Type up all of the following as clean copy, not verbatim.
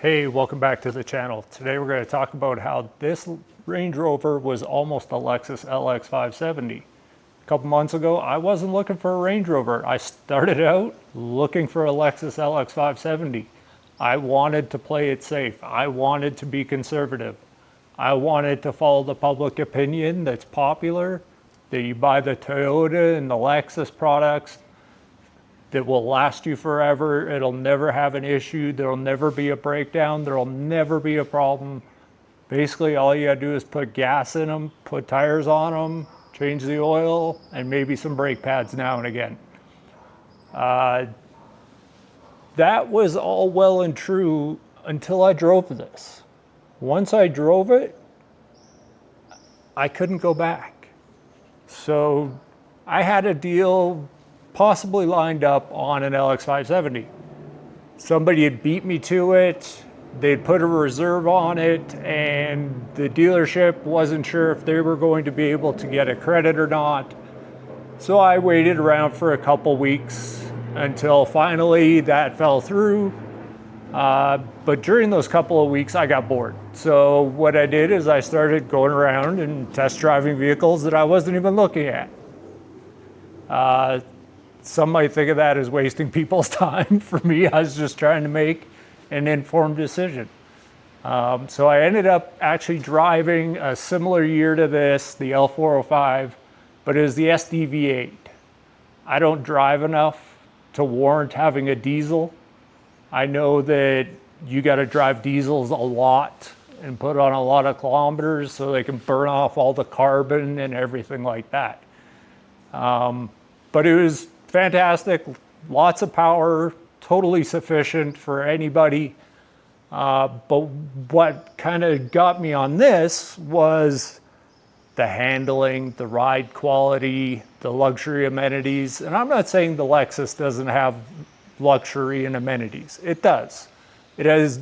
Hey, welcome back to the channel. Today we're going to talk about how this Range Rover was almost a Lexus LX 570. A couple months ago, I wasn't looking for a Range Rover. I started out looking for a Lexus LX 570. I wanted to play it safe. I wanted to be conservative. I wanted to follow the public opinion that's popular, that you buy the Toyota and the Lexus products that will last you forever. It'll never have an issue. There'll never be a breakdown. There'll never be a problem. Basically, all you gotta do is put gas in them, put tires on them, change the oil, and maybe some brake pads now and again. That was all well and true until I drove this. Once I drove it, I couldn't go back. So I had a deal possibly lined up on an LX 570. Somebody had beat me to it, they'd put a reserve on it, and the dealership wasn't sure if they were going to be able to get a credit or not. So I waited around for a couple weeks until finally that fell through. But during those couple of weeks, I got bored. So what I did is I started going around and test driving vehicles that I wasn't even looking at. Some might think of that as wasting people's time. For me, I was just trying to make an informed decision. So I ended up actually driving a similar year to this, the L405, but it was the SD-V8. I don't drive enough to warrant having a diesel. I know that you got to drive diesels a lot and put on a lot of kilometers so they can burn off all the carbon and everything like that. But it was fantastic, lots of power, totally sufficient for anybody. But what kind of got me on this was the handling, the ride quality, the luxury amenities. And I'm not saying the Lexus doesn't have luxury and amenities. It does. It has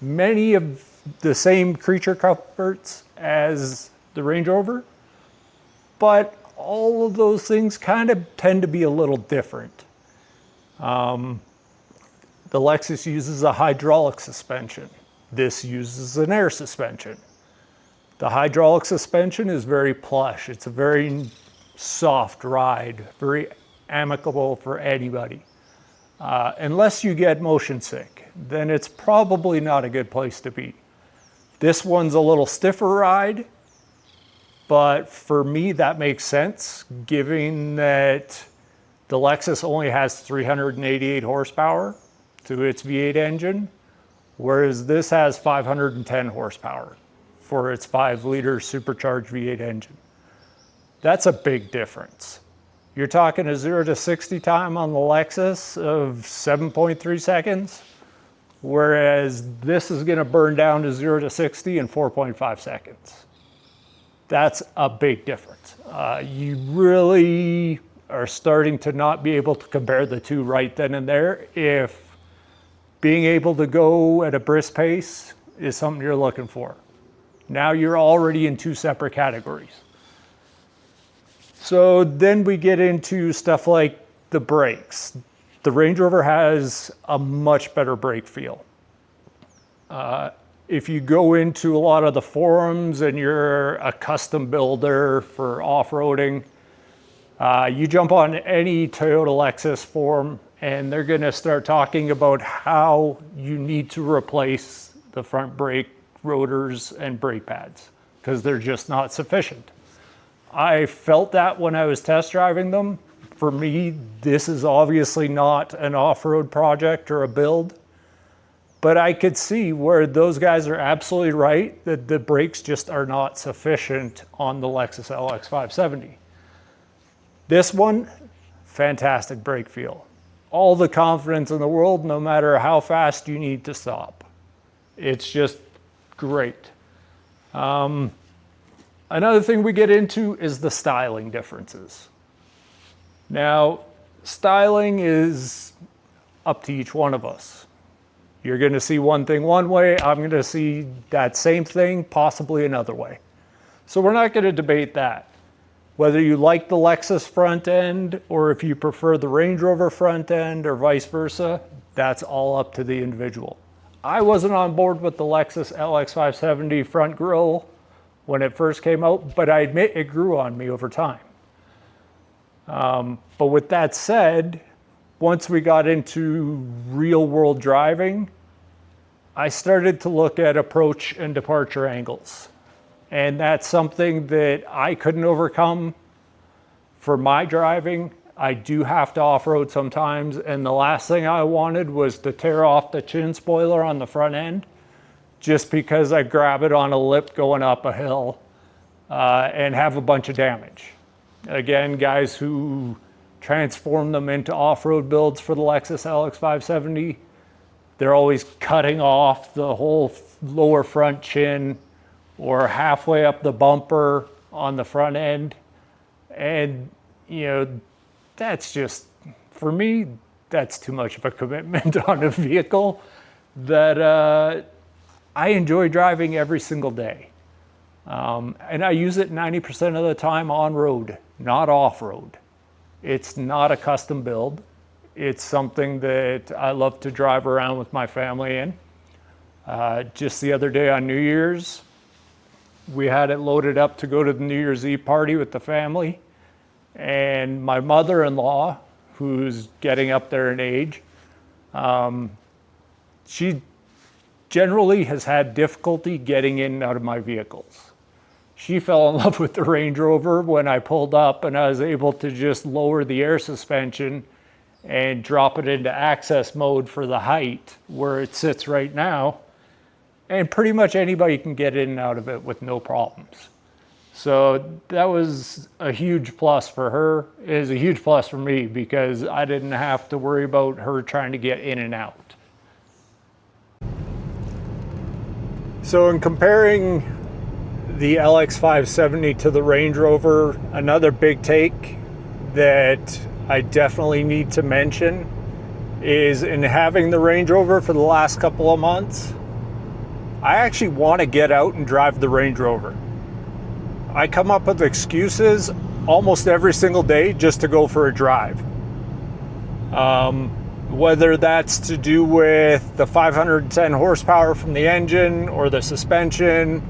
many of the same creature comforts as the Range Rover, but all of those things kind of tend to be a little different. The Lexus uses a hydraulic suspension. This uses an air suspension. The hydraulic suspension is very plush. It's a very soft ride, very amicable for anybody. Unless you get motion sick, then it's probably not a good place to be. This one's a little stiffer ride, but for me, that makes sense, given that the Lexus only has 388 horsepower to its V8 engine, whereas this has 510 horsepower for its 5-liter supercharged V8 engine. That's a big difference. You're talking a 0 to 60 time on the Lexus of 7.3 seconds, whereas this is going to burn down to 0 to 60 in 4.5 seconds. That's a big difference. You really are starting to not be able to compare the two right then and there if being able to go at a brisk pace is something you're looking for. Now you're already in two separate categories. So then we get into stuff like the brakes. The Range Rover has a much better brake feel. If you go into a lot of the forums and you're a custom builder for off-roading, you jump on any Toyota Lexus forum and they're going to start talking about how you need to replace the front brake rotors and brake pads because they're just not sufficient. I felt that when I was test driving them. For me, this is obviously not an off-road project or a build, but I could see where those guys are absolutely right that the brakes just are not sufficient on the Lexus LX 570. This one, fantastic brake feel. All the confidence in the world, no matter how fast you need to stop. It's just great. Another thing we get into is the styling differences. Now, styling is up to each one of us. You're going to see one thing one way, I'm going to see that same thing possibly another way. So we're not going to debate that. Whether you like the Lexus front end or if you prefer the Range Rover front end or vice versa, that's all up to the individual. I wasn't on board with the Lexus LX 570 front grille when it first came out, but I admit it grew on me over time. But with that said, once we got into real world driving, I started to look at approach and departure angles. And that's something that I couldn't overcome for my driving. I do have to off-road sometimes, and the last thing I wanted was to tear off the chin spoiler on the front end just because I grab it on a lip going up a hill and have a bunch of damage. Again, guys who transform them into off-road builds for the Lexus LX 570, they're always cutting off the whole lower front chin or halfway up the bumper on the front end. And, you know, that's just, for me, that's too much of a commitment on a vehicle that I enjoy driving every single day. And I use it 90% of the time on road, not off road. It's not a custom build. It's something that I love to drive around with my family in. Just the other day on New Year's, we had it loaded up to go to the New Year's Eve party with the family. And my mother-in-law, who's getting up there in age, she generally has had difficulty getting in and out of my vehicles. She fell in love with the Range Rover when I pulled up and I was able to just lower the air suspension and drop it into access mode for the height where it sits right now. And pretty much anybody can get in and out of it with no problems. So that was a huge plus for her. It is a huge plus for me because I didn't have to worry about her trying to get in and out. So in comparing the LX 570 to the Range Rover, another big take that I definitely need to mention is in having the Range Rover for the last couple of months, I actually want to get out and drive the Range Rover. I come up with excuses almost every single day just to go for a drive. Whether that's to do with the 510 horsepower from the engine or the suspension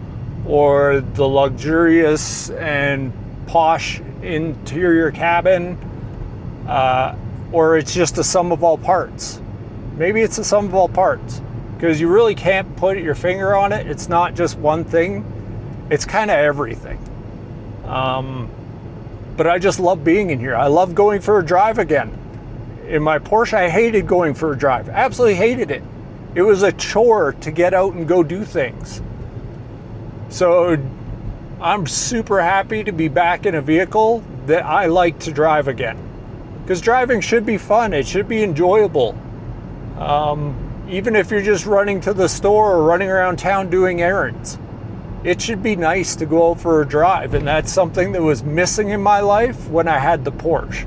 or the luxurious and posh interior cabin, or it's just a sum of all parts. Maybe it's a sum of all parts because you really can't put your finger on it. It's not just one thing. It's kind of everything. But I just love being in here. I love going for a drive again. In my Porsche, I hated going for a drive. Absolutely hated it. It was a chore to get out and go do things. So I'm super happy to be back in a vehicle that I like to drive again. Because driving should be fun. It should be enjoyable. Even if you're just running to the store or running around town doing errands. It should be nice to go out for a drive, and that's something that was missing in my life when I had the Porsche.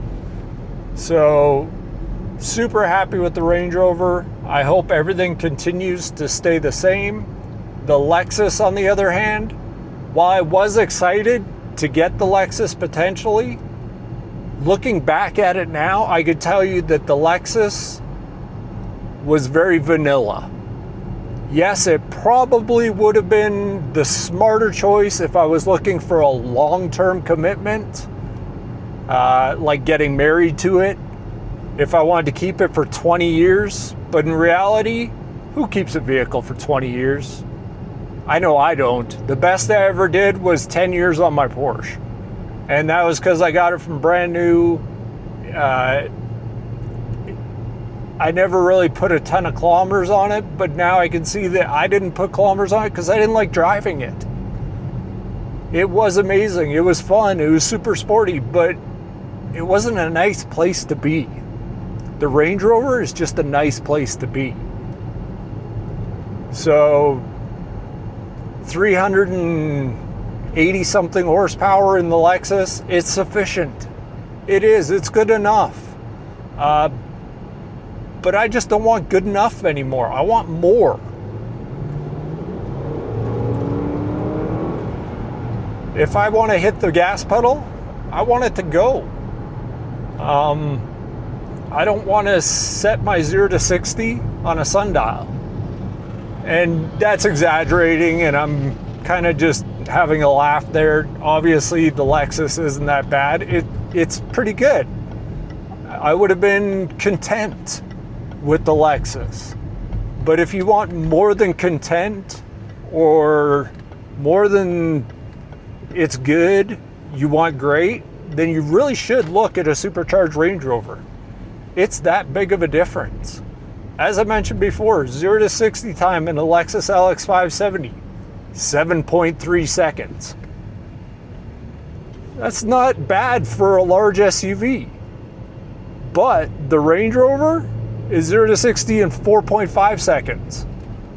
So, super happy with the Range Rover. I hope everything continues to stay the same. The Lexus, on the other hand, while I was excited to get the Lexus potentially, looking back at it now, I could tell you that the Lexus was very vanilla. Yes, it probably would have been the smarter choice if I was looking for a long-term commitment, like getting married to it, if I wanted to keep it for 20 years. But in reality, who keeps a vehicle for 20 years? I know I don't. The best I ever did was 10 years on my Porsche. And that was because I got it from brand new. I never really put a ton of kilometers on it, but now I can see that I didn't put kilometers on it because I didn't like driving it. It was amazing. It was fun. It was super sporty, but it wasn't a nice place to be. The Range Rover is just a nice place to be. So 380 something horsepower in the Lexus, it's sufficient. It is. It's good enough. But I just don't want good enough anymore. I want more. If I want to hit the gas pedal, I want it to go. I don't want to set my 0 to 60 on a sundial. And that's exaggerating, and I'm kind of just having a laugh there. Obviously, the Lexus isn't that bad. It's pretty good. I would have been content with the Lexus. But if you want more than content, or more than it's good, you want great, then you really should look at a supercharged Range Rover. It's that big of a difference. As I mentioned before, 0 to 60 time in a Lexus LX 570, 7.3 seconds. That's not bad for a large SUV. But the Range Rover is 0 to 60 in 4.5 seconds.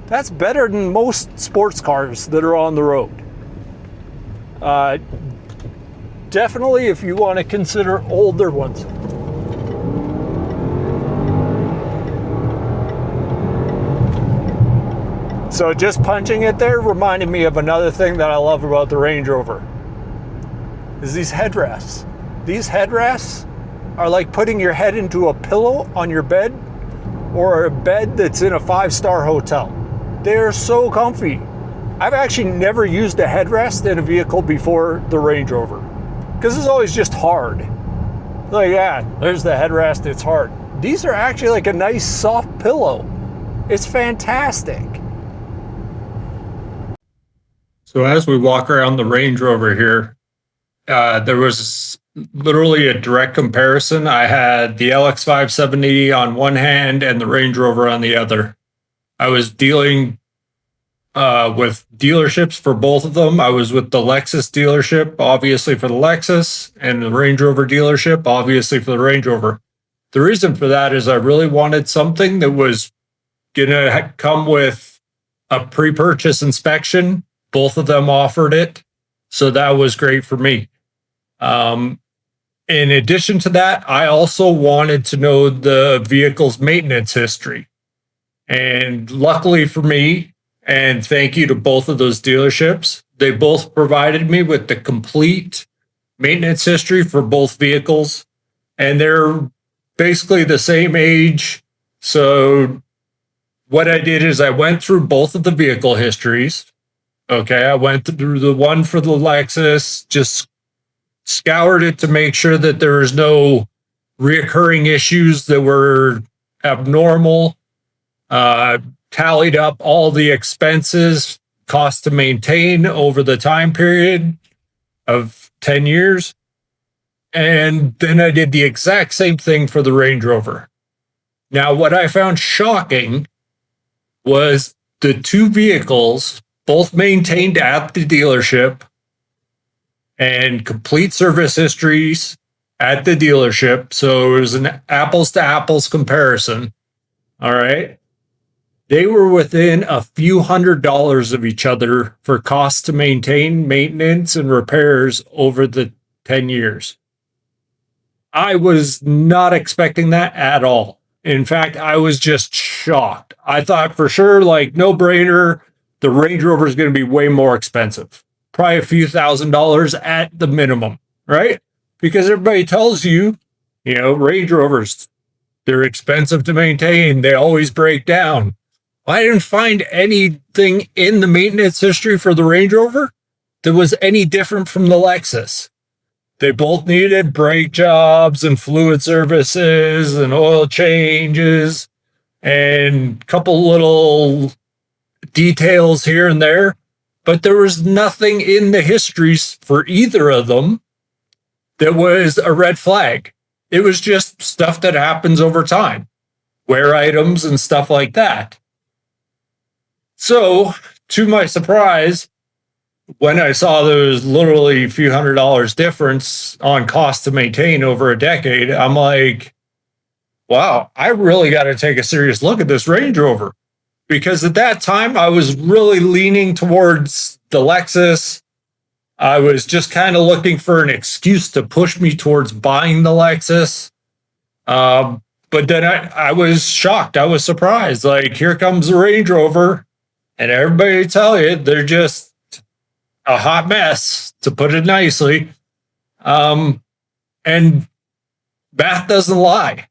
That's better than most sports cars that are on the road. Definitely if you want to consider older ones. So just punching it there reminded me of another thing that I love about the Range Rover, is these headrests. These headrests are like putting your head into a pillow on your bed, or a bed that's in a 5-star hotel. They're so comfy. I've actually never used a headrest in a vehicle before the Range Rover, because it's always just hard. Like, yeah, there's the headrest, it's hard. These are actually like a nice soft pillow. It's fantastic. So as we walk around the Range Rover here, there was literally a direct comparison. I had the LX 570 on one hand and the Range Rover on the other. I was dealing with dealerships for both of them. I was with the Lexus dealership, obviously for the Lexus, and the Range Rover dealership, obviously for the Range Rover. The reason for that is I really wanted something that was going to come with a pre-purchase inspection. Both of them offered it, so that was great for me. In addition to that, I also wanted to know the vehicle's maintenance history. And luckily for me, and thank you to both of those dealerships, they both provided me with the complete maintenance history for both vehicles. And they're basically the same age. So what I did is I went through both of the vehicle histories. Okay, I went through the one for the Lexus, just scoured it to make sure that there was no reoccurring issues that were abnormal, tallied up all the expenses, cost to maintain over the time period of 10 years. And then I did the exact same thing for the Range Rover. Now, what I found shocking was the two vehicles both maintained at the dealership and complete service histories at the dealership. So it was an apples to apples comparison. All right. They were within a few $100s of each other for costs to maintain, maintenance, and repairs over the 10 years. I was not expecting that at all. In fact, I was just shocked. I thought for sure, like, no brainer, the Range Rover is going to be way more expensive. Probably a few $1,000s at the minimum, right? Because everybody tells you, Range Rovers, they're expensive to maintain. They always break down. I didn't find anything in the maintenance history for the Range Rover that was any different from the Lexus. They both needed brake jobs and fluid services and oil changes and a couple little details here and there, but there was nothing in the histories for either of them that was a red flag. It was just stuff that happens over time, wear items and stuff like that. So, to my surprise, when I saw there was literally a few $100s difference on cost to maintain over a decade, I'm like, wow, I really got to take a serious look at this Range Rover. Because at that time, I was really leaning towards the Lexus. I was just kind of looking for an excuse to push me towards buying the Lexus. But then I was shocked. I was surprised. Like, here comes the Range Rover. And everybody tell you, they're just a hot mess, to put it nicely. And math doesn't lie.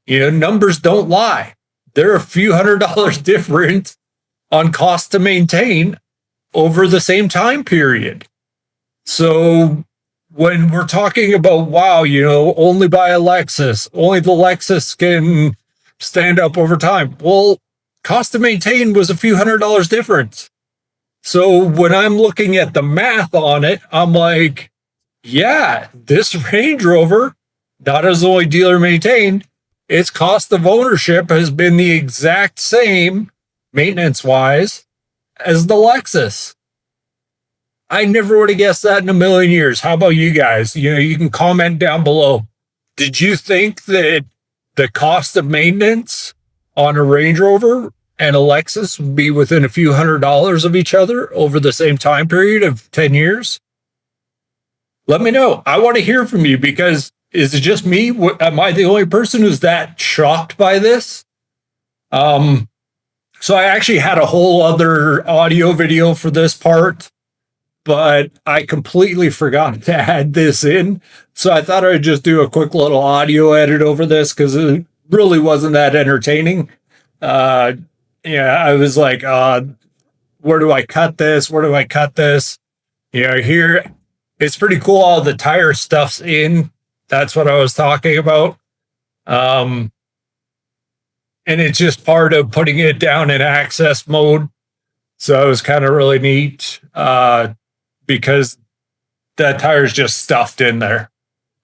Numbers don't lie. They're a few $100s different on cost to maintain over the same time period. So when we're talking about, wow, only buy a Lexus, only the Lexus can stand up over time. Well, cost to maintain was a few $100 difference. So when I'm looking at the math on it, I'm like, yeah, this Range Rover, not as only dealer maintained, its cost of ownership has been the exact same maintenance wise as the Lexus. I never would have guessed that in a million years. How about you guys? You can comment down below. Did you think that the cost of maintenance on a Range Rover and a Lexus would be within a few $100 of each other over the same time period of 10 years? Let me know. I want to hear from you, because is it just me? Am I the only person who's that shocked by this? So I actually had a whole other audio video for this part, but I completely forgot to add this in. So I thought I'd just do a quick little audio edit over this, because it really wasn't that entertaining. I was like, where do I cut this? Where do I cut this? Here, it's pretty cool. All the tire stuff's in. That's what I was talking about. And it's just part of putting it down in access mode. So it was kind of really neat, because that tire's just stuffed in there.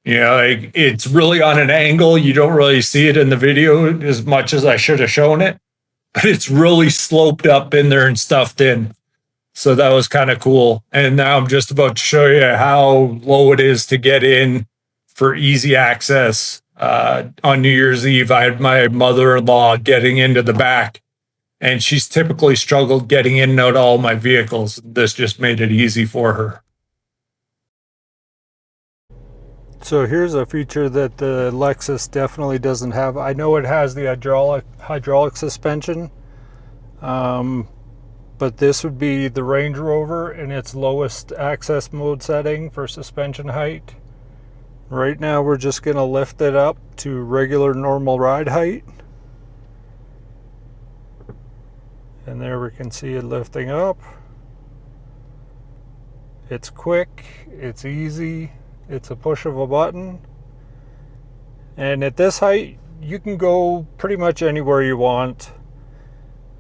It's really on an angle. You don't really see it in the video as much as I should have shown it, but it's really sloped up in there and stuffed in. So that was kind of cool. And now I'm just about to show you how low it is to get in for easy access. On New Year's Eve, I had my mother-in-law getting into the back, and she's typically struggled getting in and out of all my vehicles. This just made it easy for her. So here's a feature that the Lexus definitely doesn't have. I know it has the hydraulic suspension, but this would be the Range Rover in its lowest access mode setting for suspension height. Right now we're just going to lift it up to regular normal ride height. And there we can see it lifting up. It's quick, it's easy, it's a push of a button. And at this height, you can go pretty much anywhere you want.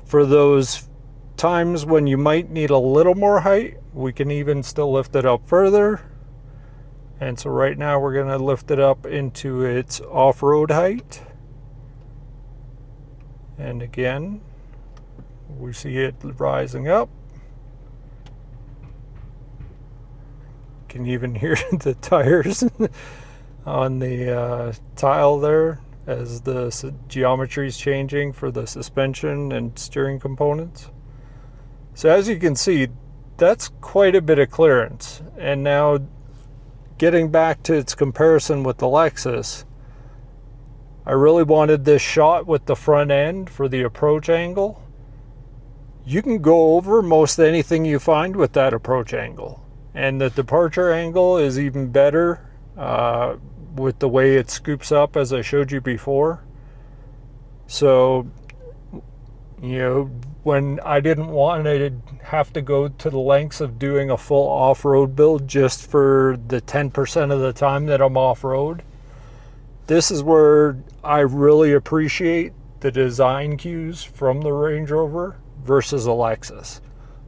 For those times when you might need a little more height, we can even still lift it up further. And so right now we're going to lift it up into its off-road height. And again, we see it rising up. Can even hear the tires on the tile there as the geometry is changing for the suspension and steering components. So as you can see, that's quite a bit of clearance. And now getting back to its comparison with the Lexus, I really wanted this shot with the front end for the approach angle. You can go over most anything you find with that approach angle. And the departure angle is even better with the way it scoops up, as I showed you before. So, when I didn't want to have to go to the lengths of doing a full off-road build just for the 10% of the time that I'm off-road, this is where I really appreciate the design cues from the Range Rover versus a Lexus.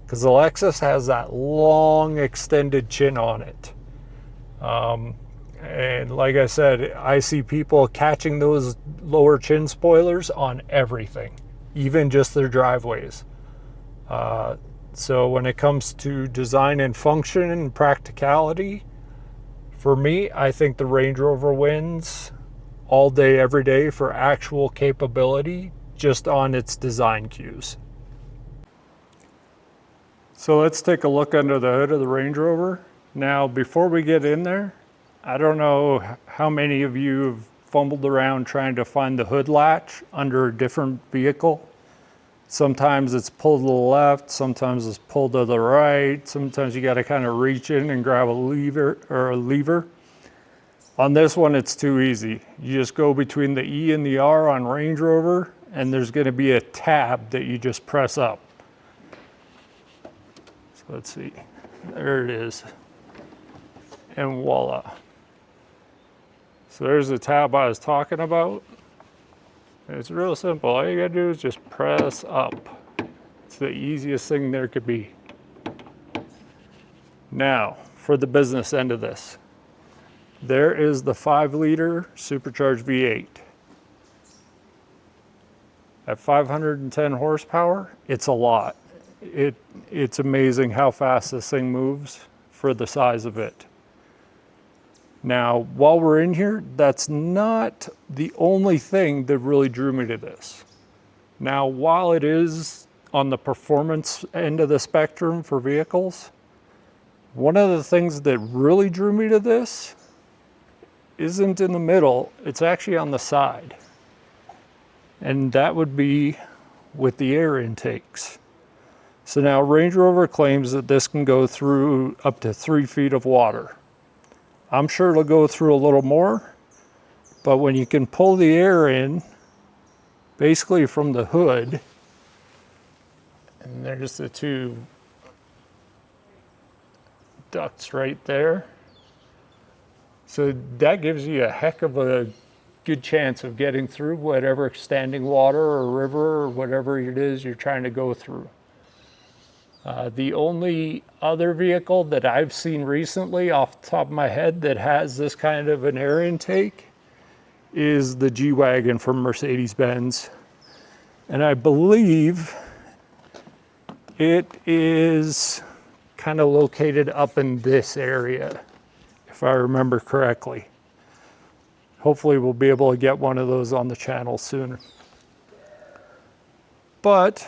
Because the Lexus has that long extended chin on it. And like I said, I see people catching those lower chin spoilers on everything, even just their driveways. So when it comes to design and function and practicality, for me, I think the Range Rover wins all day, every day for actual capability, just on its design cues. So let's take a look under the hood of the Range Rover. Now, before we get in there, I don't know how many of you have fumbled around trying to find the hood latch under a different vehicle. Sometimes it's pulled to the left, sometimes it's pulled to the right, sometimes you got to kind of reach in and grab a lever. On this one, it's too easy. You just go between the E and the R on Range Rover, and there's going to be a tab that you just press up. let's see, there it is, and voila. So there's the tab I was talking about. It's real simple. All you gotta do is just press up. It's the easiest thing there could be. Now, for the business end of this, there is the 5-liter supercharged V8. At 510 horsepower, it's a lot. It's amazing how fast this thing moves for the size of it. Now, while we're in here, that's not the only thing that really drew me to this. Now, while it is on the performance end of the spectrum for vehicles, one of the things that really drew me to this isn't in the middle, it's actually on the side. And that would be with the air intakes. So now Range Rover claims that this can go through up to 3 feet of water. I'm sure it'll go through a little more, but when you can pull the air in, basically from the hood, and there's the 2 ducts right there. So that gives you a heck of a good chance of getting through whatever standing water or river or whatever it is you're trying to go through. The only other vehicle that I've seen recently off the top of my head that has this kind of an air intake is the G-Wagon from Mercedes-Benz. And I believe it is kind of located up in this area, if I remember correctly. Hopefully we'll be able to get one of those on the channel soon. But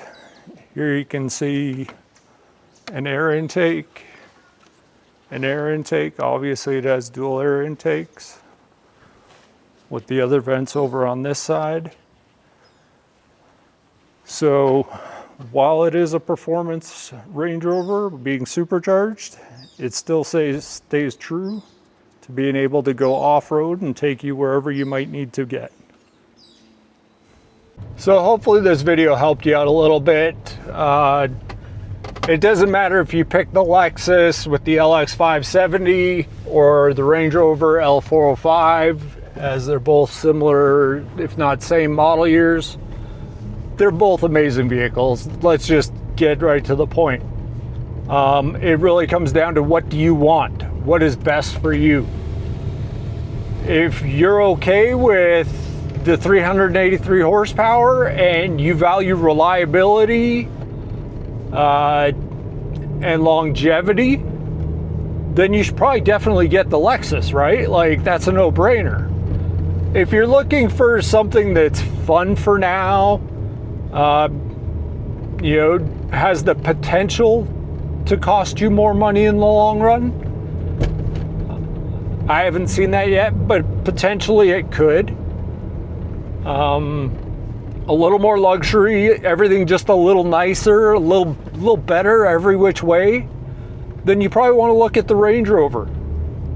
here you can see an air intake. Obviously it has dual air intakes with the other vents over on this side. So while it is a performance Range Rover being supercharged, it still stays true to being able to go off-road and take you wherever you might need to get. So hopefully this video helped you out a little bit. It doesn't matter if you pick the Lexus with the LX 570 or the Range Rover L405, as they're both similar, if not same model years. They're both amazing vehicles. Let's just get right to the point. It really comes down to what do you want? What is best for you? If you're okay with the 383 horsepower and you value reliability and longevity, then you should probably definitely get the Lexus, right? Like, that's a no-brainer. If you're looking for something that's fun for now, you know, has the potential to cost you more money in the long run, I haven't seen that yet, but potentially it could. A little more luxury, everything just a little nicer, a little better every which way, then you probably want to look at the Range Rover.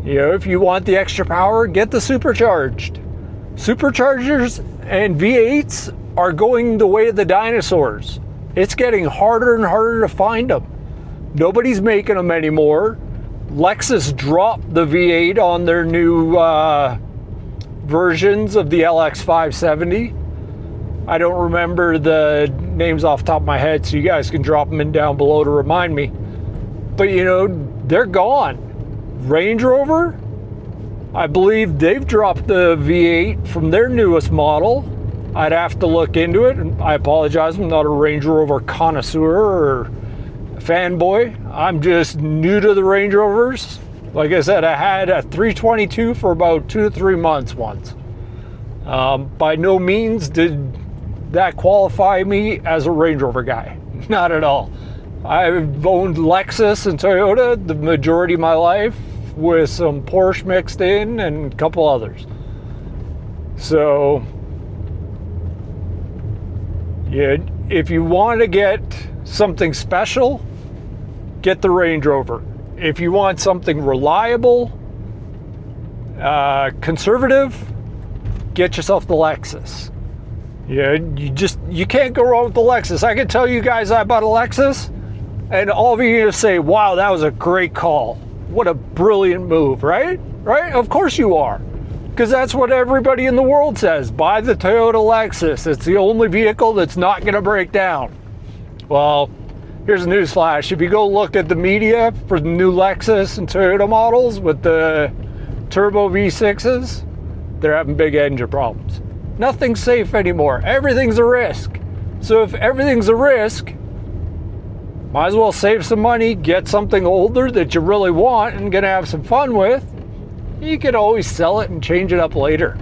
You know, if you want the extra power, get the supercharged. Superchargers and V8s are going the way of the dinosaurs. It's getting harder and harder to find them. Nobody's making them anymore. Lexus dropped the V8 on their new versions of the LX 570. I don't remember the names off the top of my head, so you guys can drop them in down below to remind me. But you know, they're gone. Range Rover, I believe they've dropped the V8 from their newest model. I'd have to look into it. I apologize, I'm not a Range Rover connoisseur or fanboy. I'm just new to the Range Rovers. Like I said, I had a 322 for about 2 to 3 months once. By no means did that qualify me as a Range Rover guy. Not at all. I've owned Lexus and Toyota the majority of my life, with some Porsche mixed in and a couple others. So, yeah, if you want to get something special, get the Range Rover. If you want something reliable, conservative, get yourself the Lexus. Yeah, you can't go wrong with the Lexus. I can tell you guys I bought a Lexus. And all of you are going to say, wow, that was a great call. What a brilliant move, right? Right? Of course you are. Because that's what everybody in the world says. Buy the Toyota Lexus. It's the only vehicle that's not going to break down. Well, here's a newsflash. If you go look at the media for the new Lexus and Toyota models with the turbo V6s, they're having big engine problems. Nothing's safe anymore. Everything's a risk. So if everything's a risk, might as well save some money, get something older that you really want and gonna have some fun with. You can always sell it and change it up later.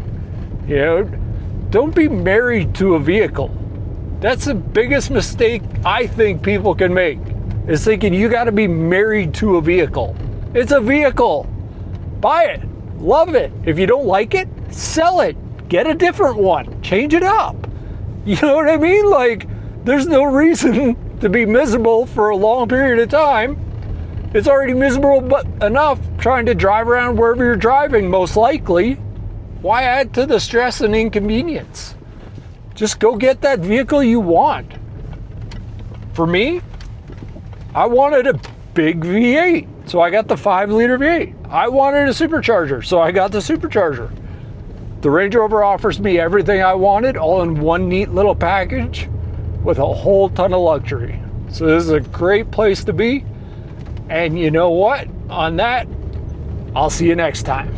You know, don't be married to a vehicle. That's the biggest mistake I think people can make, is thinking you gotta be married to a vehicle. It's a vehicle. Buy it, love it. If you don't like it, sell it. Get a different one, change it up. You know what I mean? Like, there's no reason to be miserable for a long period of time. It's already miserable but enough trying to drive around wherever you're driving, most likely. Why add to the stress and inconvenience? Just go get that vehicle you want. For me, I wanted a big V8, so I got the 5-liter V8. I wanted a supercharger, so I got the supercharger. The Range Rover offers me everything I wanted, all in one neat little package, with a whole ton of luxury. So this is a great place to be. And you know what? On that, I'll see you next time.